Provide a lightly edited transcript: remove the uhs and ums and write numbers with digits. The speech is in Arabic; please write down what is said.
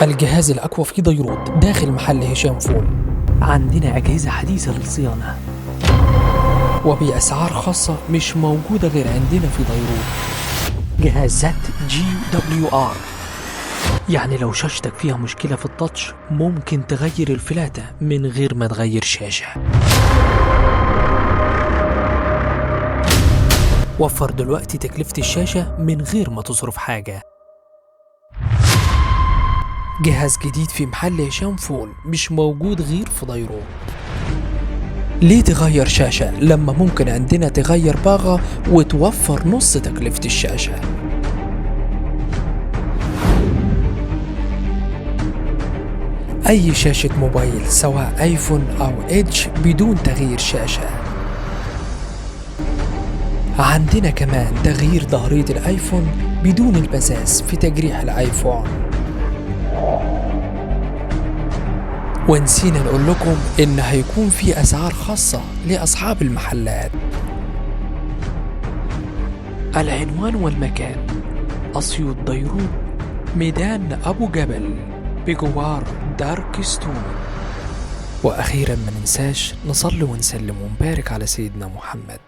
الجهاز الأقوى في ديروت داخل محل هشام فول. عندنا أجهزة حديثة للصيانة وبأسعار خاصة مش موجودة غير عندنا في ديروت. جهازات GWR، يعني لو شاشتك فيها مشكلة في التاتش ممكن تغير الفلاتة من غير ما تغير شاشة. وفر دلوقتي تكلفة الشاشة من غير ما تصرف حاجة. جهاز جديد في محل هشام فول مش موجود غير في ديروت. ليه تغير شاشة لما ممكن عندنا تغير باغة وتوفر نص تكلفة الشاشة؟ أي شاشة موبايل سواء آيفون أو إيدج بدون تغيير شاشة. عندنا كمان تغيير ظهرية الآيفون بدون المساس في تجريح الآيفون. ونسينا نقول لكم إن هيكون في أسعار خاصة لأصحاب المحلات. العنوان والمكان: أسيوط ديروت، ميدان أبو جبل بجوار دارك ستون. وأخيرا ما ننساش نصلي ونسلم ونبارك على سيدنا محمد.